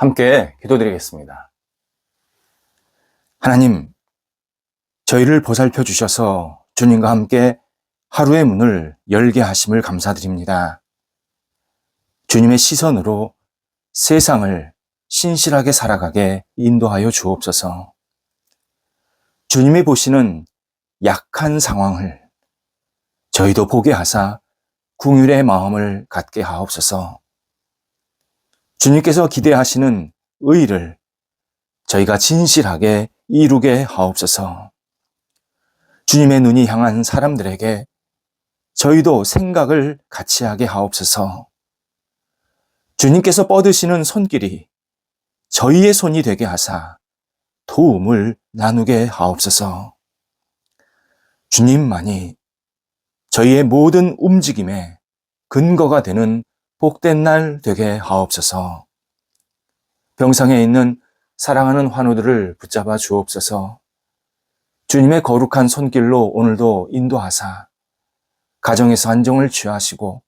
함께 기도드리겠습니다. 하나님, 저희를 보살펴 주셔서 주님과 함께 하루의 문을 열게 하심을 감사드립니다. 주님의 시선으로 세상을 신실하게 살아가게 인도하여 주옵소서. 주님이 보시는 약한 상황을 저희도 보게 하사 긍휼의 마음을 갖게 하옵소서. 주님께서 기대하시는 의를 저희가 진실하게 이루게 하옵소서. 주님의 눈이 향한 사람들에게 저희도 생각을 같이 하게 하옵소서. 주님께서 뻗으시는 손길이 저희의 손이 되게 하사 도움을 나누게 하옵소서. 주님만이 저희의 모든 움직임에 근거가 되는 복된 날 되게 하옵소서. 병상에 있는 사랑하는 환우들을 붙잡아 주옵소서. 주님의 거룩한 손길로 오늘도 인도하사 가정에서 안정을 취하시고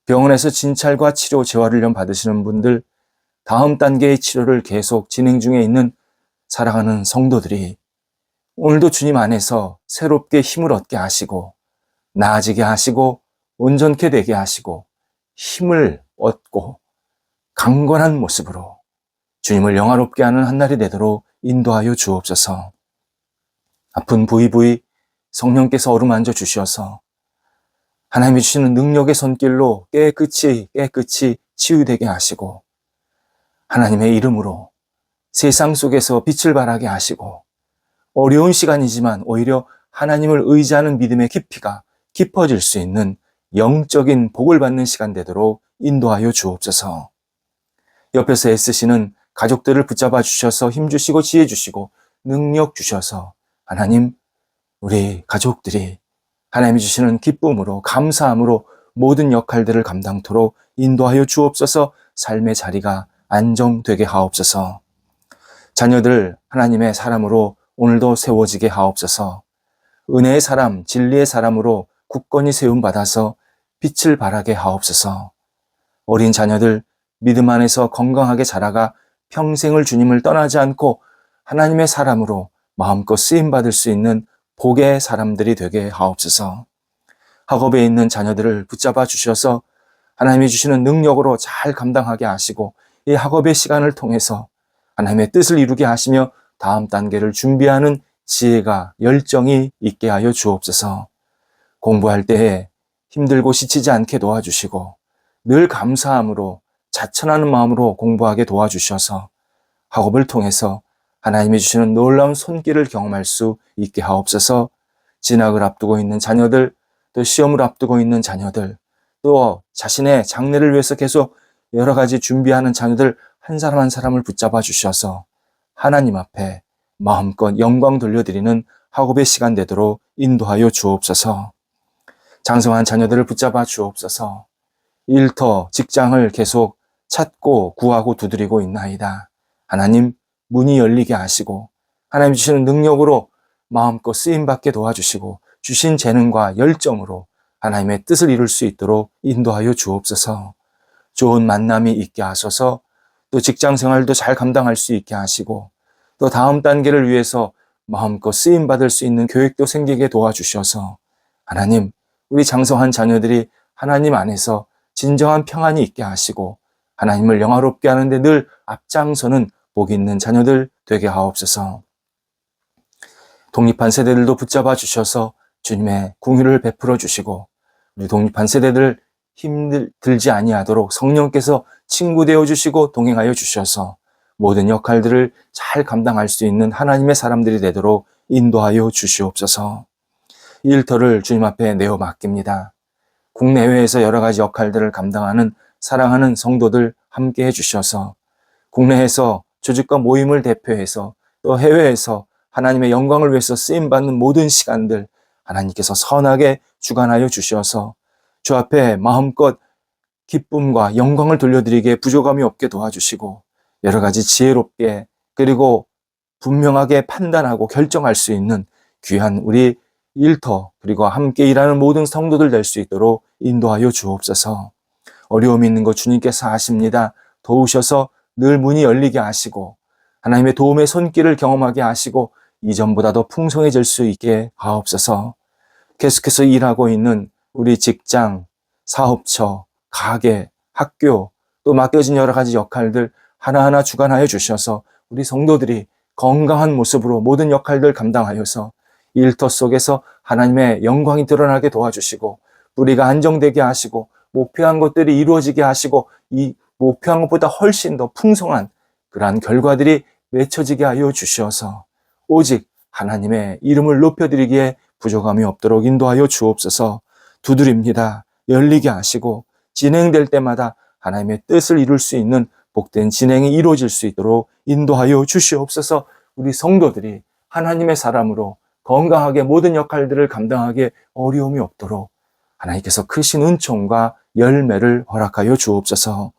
병원에서 진찰과 치료 재활훈련 받으시는 분들, 다음 단계의 치료를 계속 진행 중에 있는 사랑하는 성도들이 오늘도 주님 안에서 새롭게 힘을 얻게 하시고 나아지게 하시고 온전케 되게 하시고 힘을 얻고 강건한 모습으로 주님을 영화롭게 하는 한날이 되도록 인도하여 주옵소서. 아픈 부위 성령께서 어루만져 주셔서 하나님이 주시는 능력의 손길로 깨끗이 치유되게 하시고 하나님의 이름으로 세상 속에서 빛을 발하게 하시고 어려운 시간이지만 오히려 하나님을 의지하는 믿음의 깊이가 깊어질 수 있는 영적인 복을 받는 시간 되도록 인도하여 주옵소서. 옆에서 애쓰시는 가족들을 붙잡아 주셔서 힘주시고 지혜 주시고 능력 주셔서 하나님, 우리 가족들이 하나님이 주시는 기쁨으로 감사함으로 모든 역할들을 감당토록 인도하여 주옵소서. 삶의 자리가 안정되게 하옵소서. 자녀들 하나님의 사람으로 오늘도 세워지게 하옵소서. 은혜의 사람, 진리의 사람으로 굳건히 세움받아서 빛을 발하게 하옵소서. 어린 자녀들 믿음 안에서 건강하게 자라가 평생을 주님을 떠나지 않고 하나님의 사람으로 마음껏 쓰임받을 수 있는 복의 사람들이 되게 하옵소서. 학업에 있는 자녀들을 붙잡아 주셔서 하나님이 주시는 능력으로 잘 감당하게 하시고 이 학업의 시간을 통해서 하나님의 뜻을 이루게 하시며 다음 단계를 준비하는 지혜가 열정이 있게 하여 주옵소서. 공부할 때에 힘들고 지치지 않게 도와주시고 늘 감사함으로 자천하는 마음으로 공부하게 도와주셔서 학업을 통해서 하나님이 주시는 놀라운 손길을 경험할 수 있게 하옵소서. 진학을 앞두고 있는 자녀들, 또 시험을 앞두고 있는 자녀들, 또 자신의 장래를 위해서 계속 여러 가지 준비하는 자녀들 한 사람 한 사람을 붙잡아 주셔서 하나님 앞에 마음껏 영광 돌려드리는 학업의 시간 되도록 인도하여 주옵소서. 장성한 자녀들을 붙잡아 주옵소서. 일터, 직장을 계속 찾고 구하고 두드리고 있나이다. 하나님, 문이 열리게 하시고 하나님 주시는 능력으로 마음껏 쓰임받게 도와주시고 주신 재능과 열정으로 하나님의 뜻을 이룰 수 있도록 인도하여 주옵소서. 좋은 만남이 있게 하소서. 또 직장 생활도 잘 감당할 수 있게 하시고 또 다음 단계를 위해서 마음껏 쓰임받을 수 있는 교육도 생기게 도와주셔서 하나님, 우리 장성한 자녀들이 하나님 안에서 진정한 평안이 있게 하시고 하나님을 영화롭게 하는데 늘 앞장서는 복 있는 자녀들 되게 하옵소서. 독립한 세대들도 붙잡아 주셔서 주님의 긍휼을 베풀어 주시고 우리 독립한 세대들 힘들지 아니하도록 성령께서 친구 되어 주시고 동행하여 주셔서 모든 역할들을 잘 감당할 수 있는 하나님의 사람들이 되도록 인도하여 주시옵소서. 이 일터를 주님 앞에 내어 맡깁니다. 국내외에서 여러 가지 역할들을 감당하는 사랑하는 성도들 함께 해주셔서 국내에서 조직과 모임을 대표해서 또 해외에서 하나님의 영광을 위해서 쓰임받는 모든 시간들 하나님께서 선하게 주관하여 주셔서 주 앞에 마음껏 기쁨과 영광을 돌려드리기에 부족함이 없게 도와주시고 여러 가지 지혜롭게 그리고 분명하게 판단하고 결정할 수 있는 귀한 우리 일터 그리고 함께 일하는 모든 성도들 될 수 있도록 인도하여 주옵소서. 어려움이 있는 것 주님께서 아십니다. 도우셔서 늘 문이 열리게 하시고 하나님의 도움의 손길을 경험하게 하시고 이전보다 더 풍성해질 수 있게 하옵소서. 계속해서 일하고 있는 우리 직장, 사업처, 가게, 학교, 또 맡겨진 여러 가지 역할들 하나하나 주관하여 주셔서 우리 성도들이 건강한 모습으로 모든 역할들 감당하여서 일터 속에서 하나님의 영광이 드러나게 도와주시고 뿌리가 안정되게 하시고 목표한 것들이 이루어지게 하시고 이 목표한 것보다 훨씬 더 풍성한 그러한 결과들이 맺혀지게 하여 주시어서 오직 하나님의 이름을 높여드리기에 부족함이 없도록 인도하여 주옵소서. 두드립니다. 열리게 하시고 진행될 때마다 하나님의 뜻을 이룰 수 있는 복된 진행이 이루어질 수 있도록 인도하여 주시옵소서. 우리 성도들이 하나님의 사람으로 건강하게 모든 역할들을 감당하기에 어려움이 없도록 하나님께서 크신 은총과 열매를 허락하여 주옵소서.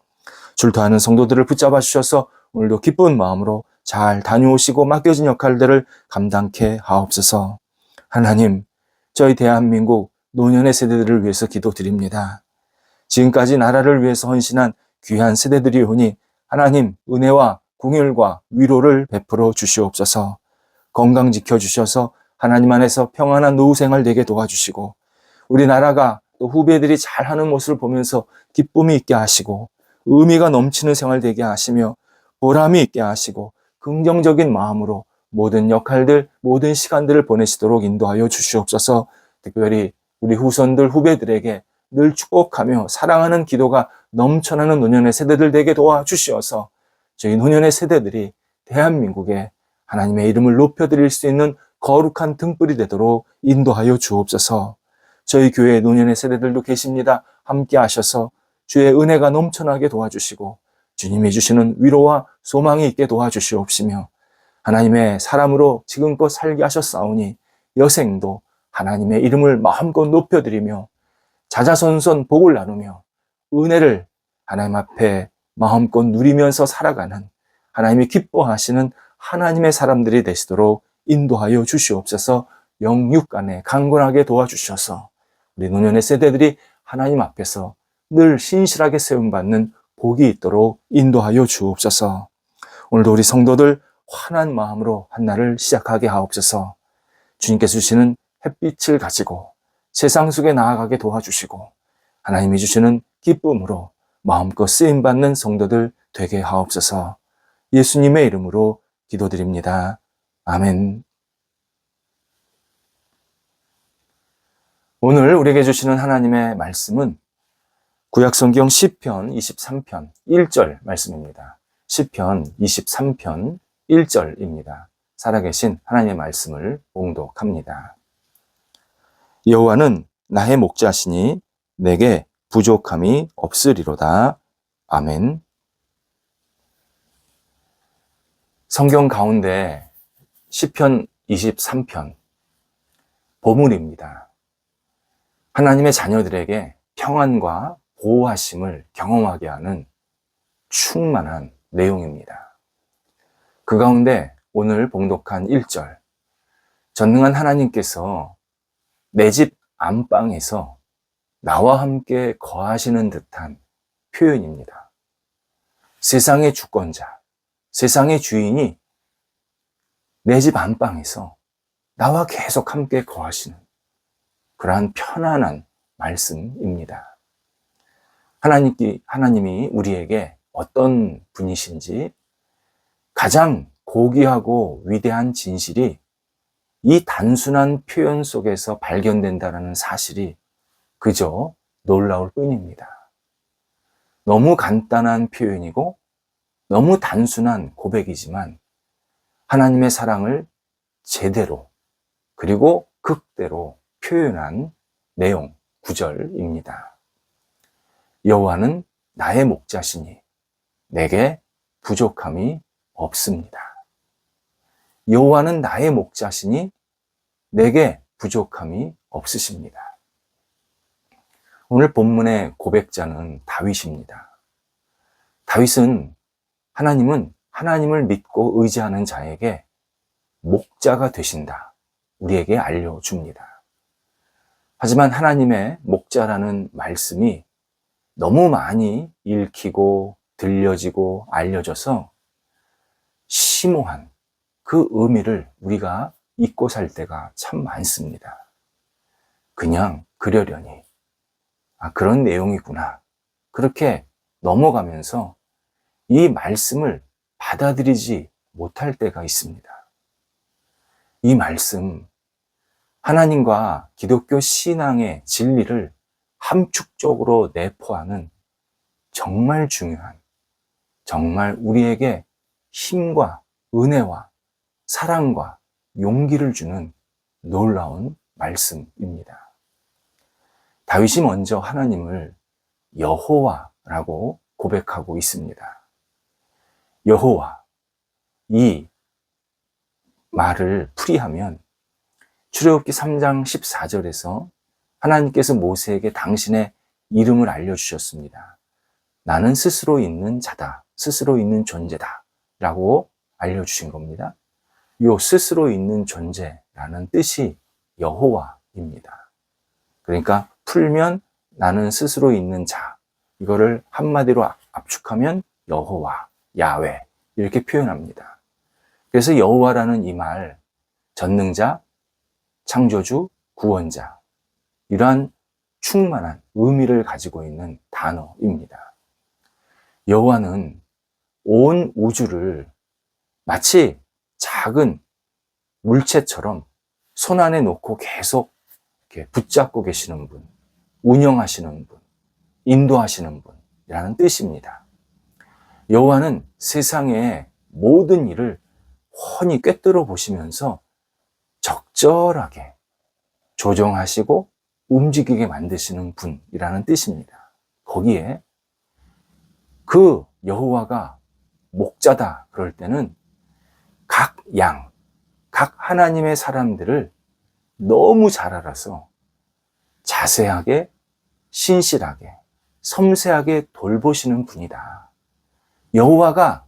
출두하는 성도들을 붙잡아 주셔서 오늘도 기쁜 마음으로 잘 다녀오시고 맡겨진 역할들을 감당케 하옵소서. 하나님, 저희 대한민국 노년의 세대들을 위해서 기도드립니다. 지금까지 나라를 위해서 헌신한 귀한 세대들이 오니 하나님 은혜와 긍휼과 위로를 베풀어 주시옵소서. 건강 지켜주셔서 하나님 안에서 평안한 노후 생활 되게 도와주시고 우리나라가 또 후배들이 잘하는 모습을 보면서 기쁨이 있게 하시고 의미가 넘치는 생활 되게 하시며 보람이 있게 하시고 긍정적인 마음으로 모든 역할들, 모든 시간들을 보내시도록 인도하여 주시옵소서. 특별히 우리 후손들, 후배들에게 늘 축복하며 사랑하는 기도가 넘쳐나는 노년의 세대들 되게 도와주시어서 저희 노년의 세대들이 대한민국에 하나님의 이름을 높여드릴 수 있는 거룩한 등불이 되도록 인도하여 주옵소서. 저희 교회의 노년의 세대들도 계십니다. 함께 하셔서 주의 은혜가 넘쳐나게 도와주시고 주님이 주시는 위로와 소망이 있게 도와주시옵시며 하나님의 사람으로 지금껏 살게 하셨사오니 여생도 하나님의 이름을 마음껏 높여드리며 자자손손 복을 나누며 은혜를 하나님 앞에 마음껏 누리면서 살아가는 하나님이 기뻐하시는 하나님의 사람들이 되시도록 인도하여 주시옵소서. 영육간에 강건하게 도와주셔서 우리 노년의 세대들이 하나님 앞에서 늘 신실하게 세움받는 복이 있도록 인도하여 주옵소서. 오늘도 우리 성도들 환한 마음으로 한 날을 시작하게 하옵소서. 주님께서 주시는 햇빛을 가지고 세상 속에 나아가게 도와주시고 하나님이 주시는 기쁨으로 마음껏 쓰임받는 성도들 되게 하옵소서. 예수님의 이름으로 기도드립니다. 아멘. 오늘 우리에게 주시는 하나님의 말씀은 구약성경 시편 23편 1절 말씀입니다. 시편 23편 1절입니다. 살아계신 하나님의 말씀을 봉독합니다. 여호와는 나의 목자시니 내게 부족함이 없으리로다. 아멘. 성경 가운데 시편 23편 보물입니다. 하나님의 자녀들에게 평안과 보호하심을 경험하게 하는 충만한 내용입니다. 그 가운데 오늘 봉독한 1절, 전능한 하나님께서 내 집 안방에서 나와 함께 거하시는 듯한 표현입니다. 세상의 주권자, 세상의 주인이 내 집 안방에서 나와 계속 함께 거하시는 그러한 편안한 말씀입니다. 하나님이 우리에게 어떤 분이신지 가장 고귀하고 위대한 진실이 이 단순한 표현 속에서 발견된다는 사실이 그저 놀라울 뿐입니다. 너무 간단한 표현이고 너무 단순한 고백이지만 하나님의 사랑을 제대로 그리고 극대로 표현한 내용 구절입니다. 여호와는 나의 목자시니 내게 부족함이 없습니다. 여호와는 나의 목자시니 내게 부족함이 없으십니다. 오늘 본문의 고백자는 다윗입니다. 다윗은 하나님은 하나님을 믿고 의지하는 자에게 목자가 되신다. 우리에게 알려줍니다. 하지만 하나님의 목자라는 말씀이 너무 많이 읽히고 들려지고 알려져서 심오한 그 의미를 우리가 잊고 살 때가 참 많습니다. 그냥 그러려니 그런 내용이구나, 그렇게 넘어가면서 이 말씀을 받아들이지 못할 때가 있습니다. 이 말씀, 하나님과 기독교 신앙의 진리를 함축적으로 내포하는 정말 중요한, 정말 우리에게 힘과 은혜와 사랑과 용기를 주는 놀라운 말씀입니다. 다윗이 먼저 하나님을 여호와라고 고백하고 있습니다. 여호와, 이 말을 풀이하면 출애굽기 3장 14절에서 하나님께서 모세에게 당신의 이름을 알려주셨습니다. 나는 스스로 있는 자다, 스스로 있는 존재다 라고 알려주신 겁니다. 이 스스로 있는 존재라는 뜻이 여호와입니다. 그러니까 풀면 나는 스스로 있는 자, 이거를 한마디로 압축하면 여호와, 야훼 이렇게 표현합니다. 그래서 여호와라는 이 말, 전능자, 창조주, 구원자, 이러한 충만한 의미를 가지고 있는 단어입니다. 여호와는 온 우주를 마치 작은 물체처럼 손 안에 놓고 계속 이렇게 붙잡고 계시는 분, 운영하시는 분, 인도하시는 분이라는 뜻입니다. 여호와는 세상의 모든 일을 훤히 꿰뚫어 보시면서 적절하게 조정하시고 움직이게 만드시는 분이라는 뜻입니다. 거기에 그 여호와가 목자다 그럴 때는 각 양, 각 하나님의 사람들을 너무 잘 알아서 자세하게, 신실하게, 섬세하게 돌보시는 분이다. 여호와가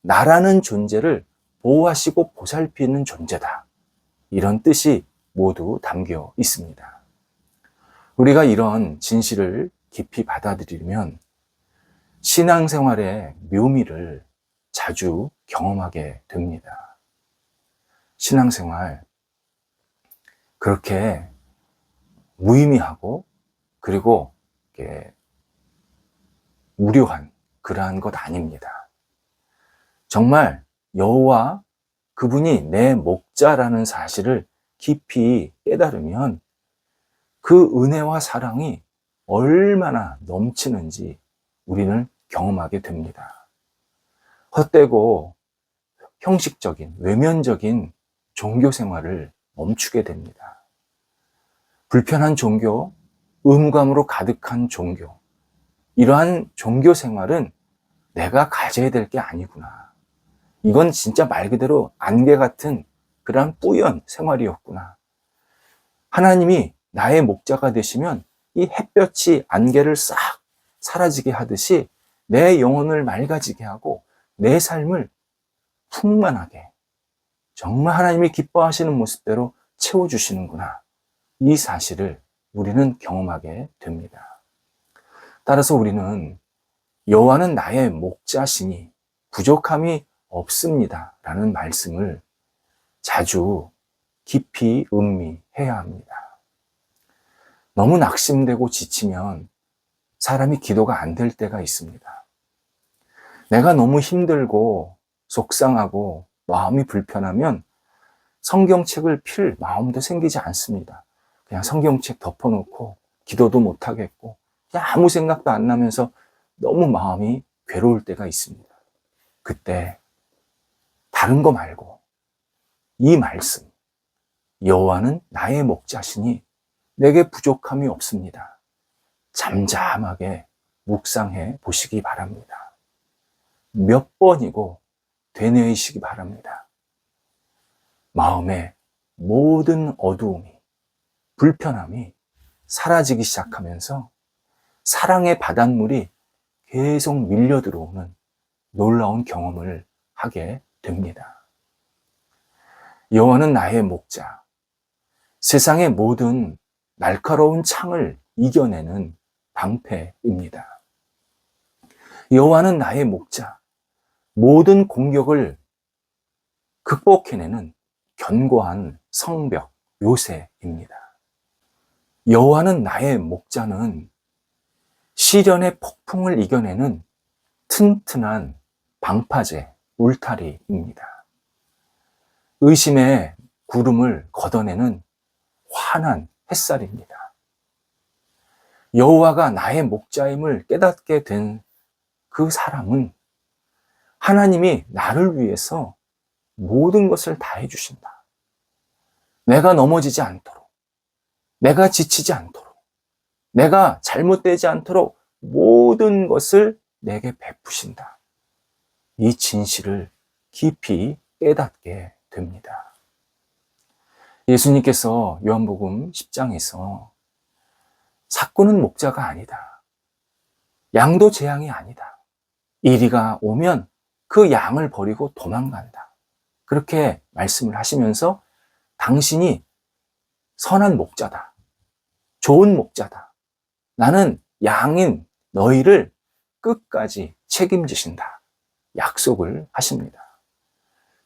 나라는 존재를 보호하시고 보살피는 존재다. 이런 뜻이 모두 담겨 있습니다. 우리가 이런 진실을 깊이 받아들이면 신앙생활의 묘미를 자주 경험하게 됩니다. 신앙생활, 그렇게 무의미하고 그리고 무료한 그러한 것 아닙니다. 정말 여호와, 그분이 내 목자라는 사실을 깊이 깨달으면 그 은혜와 사랑이 얼마나 넘치는지 우리는 경험하게 됩니다. 헛되고 형식적인, 외면적인 종교 생활을 멈추게 됩니다. 불편한 종교, 음감으로 가득한 종교, 이러한 종교 생활은 내가 가져야 될 게 아니구나. 이건 진짜 말 그대로 안개 같은 그러한 뿌연 생활이었구나. 하나님이 나의 목자가 되시면 이 햇볕이 안개를 싹 사라지게 하듯이 내 영혼을 맑아지게 하고 내 삶을 풍만하게, 정말 하나님이 기뻐하시는 모습대로 채워주시는구나. 이 사실을 우리는 경험하게 됩니다. 따라서 우리는 여호와는 나의 목자시니 부족함이 없습니다 라는 말씀을 자주 깊이 음미해야 합니다. 너무 낙심되고 지치면 사람이 기도가 안 될 때가 있습니다. 내가 너무 힘들고 속상하고 마음이 불편하면 성경책을 필 마음도 생기지 않습니다. 그냥 성경책 덮어놓고 기도도 못하겠고 그냥 아무 생각도 안 나면서 너무 마음이 괴로울 때가 있습니다. 그때 다른 거 말고 이 말씀, 여호와는 나의 목자시니 내게 부족함이 없습니다. 잠잠하게 묵상해 보시기 바랍니다. 몇 번이고 되뇌이시기 바랍니다. 마음의 모든 어두움이, 불편함이 사라지기 시작하면서 사랑의 바닷물이 계속 밀려 들어오는 놀라운 경험을 하게 됩니다. 여호와는 나의 목자, 세상의 모든 날카로운 창을 이겨내는 방패입니다. 여호와는 나의 목자, 모든 공격을 극복해내는 견고한 성벽, 요새입니다. 여호와는 나의 목자는 시련의 폭풍을 이겨내는 튼튼한 방파제, 울타리입니다. 의심의 구름을 걷어내는 환한 햇살입니다. 여호와가 나의 목자임을 깨닫게 된 그 사람은 하나님이 나를 위해서 모든 것을 다 해주신다. 내가 넘어지지 않도록, 내가 지치지 않도록, 내가 잘못되지 않도록 모든 것을 내게 베푸신다. 이 진실을 깊이 깨닫게 됩니다. 예수님께서 요한복음 10장에서 삭구는 목자가 아니다. 양도 재앙이 아니다. 이리가 오면 그 양을 버리고 도망간다. 그렇게 말씀을 하시면서 당신이 선한 목자다. 좋은 목자다. 나는 양인 너희를 끝까지 책임지신다. 약속을 하십니다.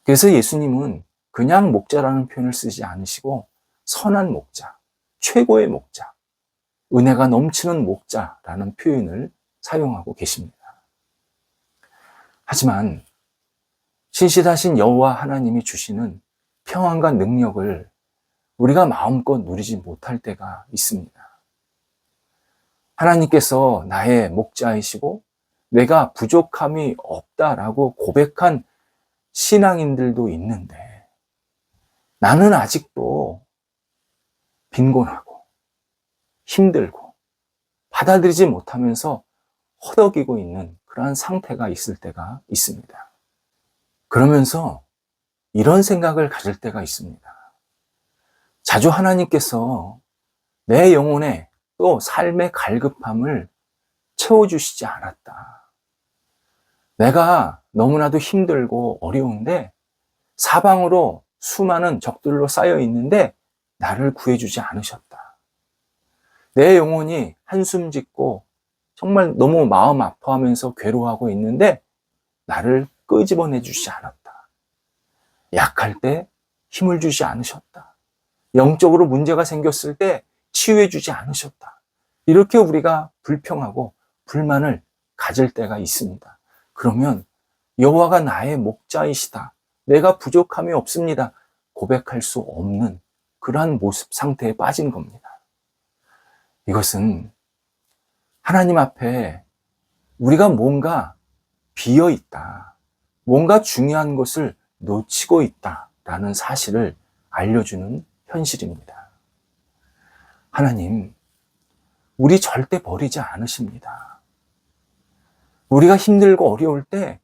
그래서 예수님은 그냥 목자라는 표현을 쓰지 않으시고 선한 목자, 최고의 목자, 은혜가 넘치는 목자라는 표현을 사용하고 계십니다. 하지만 신실하신 여호와 하나님이 주시는 평안과 능력을 우리가 마음껏 누리지 못할 때가 있습니다. 하나님께서 나의 목자이시고 내가 부족함이 없다라고 고백한 신앙인들도 있는데 나는 아직도 빈곤하고 힘들고 받아들이지 못하면서 허덕이고 있는 그러한 상태가 있을 때가 있습니다. 그러면서 이런 생각을 가질 때가 있습니다. 자주 하나님께서 내 영혼에 또 삶의 갈급함을 채워주시지 않았다. 내가 너무나도 힘들고 어려운데 사방으로 수많은 적들로 쌓여 있는데 나를 구해주지 않으셨다. 내 영혼이 한숨 짓고 정말 너무 마음 아파하면서 괴로워하고 있는데 나를 끄집어내 주지 않았다. 약할 때 힘을 주지 않으셨다. 영적으로 문제가 생겼을 때 치유해 주지 않으셨다. 이렇게 우리가 불평하고 불만을 가질 때가 있습니다. 그러면 여호와가 나의 목자이시다. 내가 부족함이 없습니다. 고백할 수 없는 그러한 모습 상태에 빠진 겁니다. 이것은 하나님 앞에 우리가 뭔가 비어 있다. 뭔가 중요한 것을 놓치고 있다라는 사실을 알려주는 현실입니다. 하나님, 우리 절대 버리지 않으십니다. 우리가 힘들고 어려울 때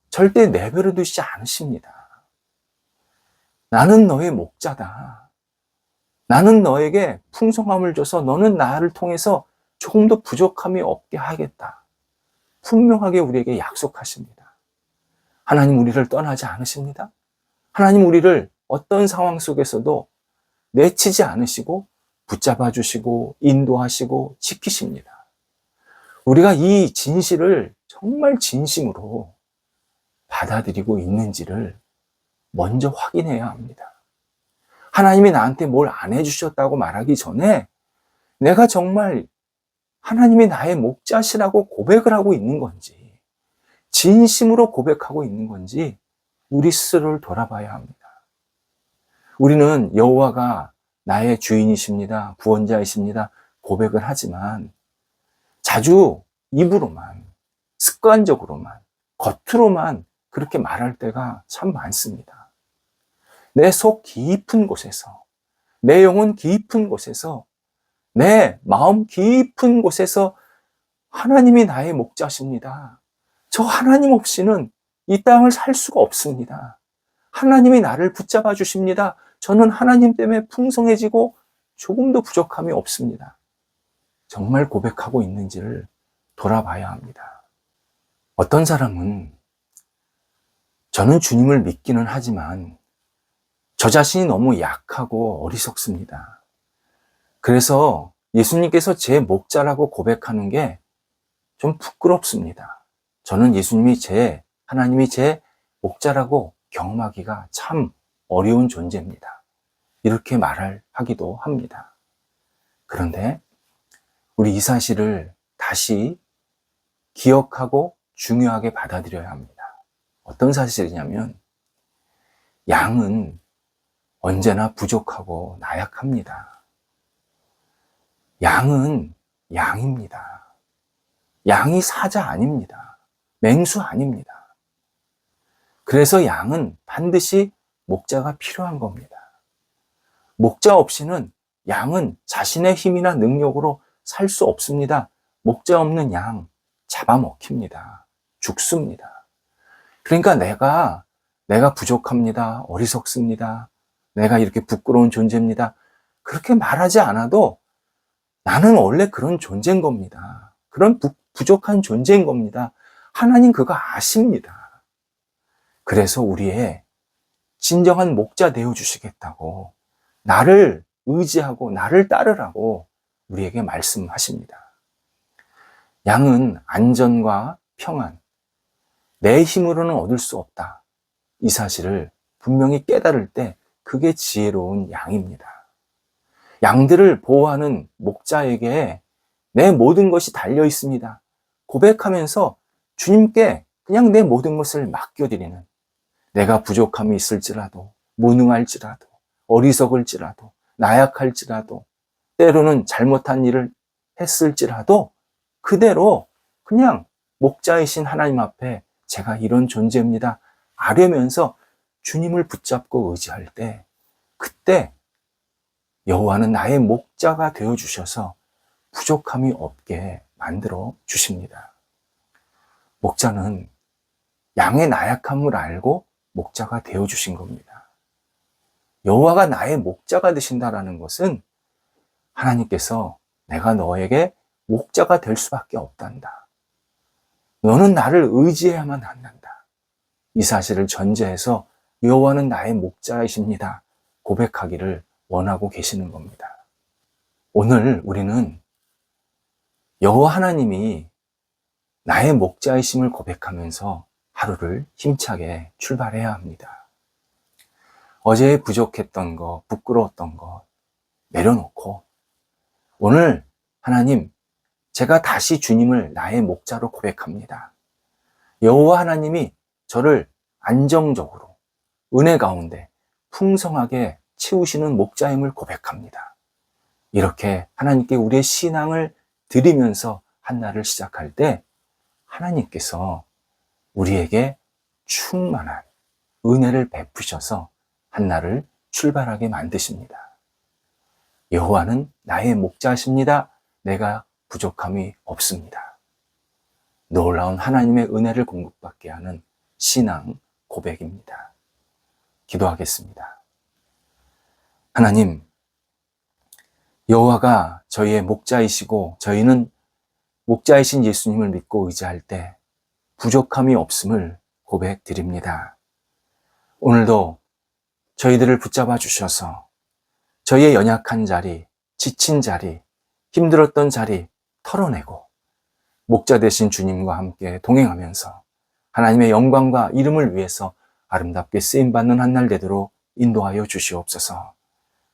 절대 내버려 두시지 않으십니다. 나는 너의 목자다. 나는 너에게 풍성함을 줘서 너는 나를 통해서 조금 더 부족함이 없게 하겠다. 분명하게 우리에게 약속하십니다. 하나님 우리를 떠나지 않으십니다. 하나님 우리를 어떤 상황 속에서도 내치지 않으시고 붙잡아 주시고 인도하시고 지키십니다. 우리가 이 진실을 정말 진심으로 받아들이고 있는지를 먼저 확인해야 합니다. 하나님이 나한테 뭘 안 해주셨다고 말하기 전에 내가 정말 하나님이 나의 목자시라고 고백을 하고 있는 건지, 진심으로 고백하고 있는 건지 우리 스스로를 돌아봐야 합니다. 우리는 여호와가 나의 주인이십니다, 구원자이십니다 고백을 하지만 자주 입으로만, 습관적으로만, 겉으로만 그렇게 말할 때가 참 많습니다. 내 속 깊은 곳에서, 내 영혼 깊은 곳에서, 내 마음 깊은 곳에서 하나님이 나의 목자십니다. 저 하나님 없이는 이 땅을 살 수가 없습니다. 하나님이 나를 붙잡아 주십니다. 저는 하나님 때문에 풍성해지고 조금도 부족함이 없습니다. 정말 고백하고 있는지를 돌아봐야 합니다. 어떤 사람은 저는 주님을 믿기는 하지만 저 자신이 너무 약하고 어리석습니다. 그래서 예수님께서 제 목자라고 고백하는 게 좀 부끄럽습니다. 저는 하나님이 제 목자라고 경험하기가 참 어려운 존재입니다. 이렇게 하기도 합니다. 그런데 우리 이 사실을 다시 기억하고 중요하게 받아들여야 합니다. 어떤 사실이냐면 양은 언제나 부족하고 나약합니다. 양은 양입니다. 양이 사자 아닙니다. 맹수 아닙니다. 그래서 양은 반드시 목자가 필요한 겁니다. 목자 없이는 양은 자신의 힘이나 능력으로 살 수 없습니다. 목자 없는 양 잡아먹힙니다. 죽습니다. 그러니까 내가 부족합니다. 어리석습니다. 내가 이렇게 부끄러운 존재입니다. 그렇게 말하지 않아도 나는 원래 그런 존재인 겁니다. 그런 부족한 존재인 겁니다. 하나님 그거 아십니다. 그래서 우리의 진정한 목자 되어주시겠다고 나를 의지하고 나를 따르라고 우리에게 말씀하십니다. 양은 안전과 평안, 내 힘으로는 얻을 수 없다. 이 사실을 분명히 깨달을 때 그게 지혜로운 양입니다. 양들을 보호하는 목자에게 내 모든 것이 달려 있습니다. 고백하면서 주님께 그냥 내 모든 것을 맡겨드리는, 내가 부족함이 있을지라도, 무능할지라도, 어리석을지라도, 나약할지라도, 때로는 잘못한 일을 했을지라도 그대로 그냥 목자이신 하나님 앞에 제가 이런 존재입니다 아뢰면서 주님을 붙잡고 의지할 때, 그때 여호와는 나의 목자가 되어주셔서 부족함이 없게 만들어 주십니다. 목자는 양의 나약함을 알고 목자가 되어주신 겁니다. 여호와가 나의 목자가 되신다라는 것은 하나님께서 내가 너에게 목자가 될 수밖에 없단다. 너는 나를 의지해야만 한단다. 이 사실을 전제해서 여호와는 나의 목자이십니다 고백하기를 원하고 계시는 겁니다. 오늘 우리는 여호와 하나님이 나의 목자이심을 고백하면서 하루를 힘차게 출발해야 합니다. 어제 부족했던 것, 부끄러웠던 것 내려놓고 오늘 하나님, 제가 다시 주님을 나의 목자로 고백합니다. 여호와 하나님이 저를 안정적으로 은혜 가운데 풍성하게 채우시는 목자임을 고백합니다. 이렇게 하나님께 우리의 신앙을 드리면서 한 날을 시작할 때 하나님께서 우리에게 충만한 은혜를 베푸셔서 한 날을 출발하게 만드십니다. 여호와는 나의 목자십니다. 내가 부족함이 없습니다. 놀라운 하나님의 은혜를 공급받게 하는 신앙 고백입니다. 기도하겠습니다. 하나님, 여호와가 저희의 목자이시고 저희는 목자이신 예수님을 믿고 의지할 때 부족함이 없음을 고백드립니다. 오늘도 저희들을 붙잡아 주셔서 저희의 연약한 자리, 지친 자리, 힘들었던 자리 털어내고 목자 되신 주님과 함께 동행하면서 하나님의 영광과 이름을 위해서 아름답게 쓰임받는 한 날 되도록 인도하여 주시옵소서.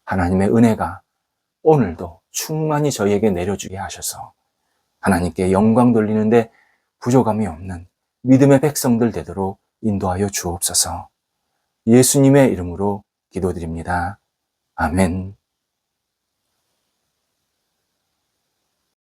하나님의 은혜가 오늘도 충만히 저희에게 내려주게 하셔서 하나님께 영광 돌리는데 부족함이 없는 믿음의 백성들 되도록 인도하여 주옵소서. 예수님의 이름으로 기도드립니다. 아멘.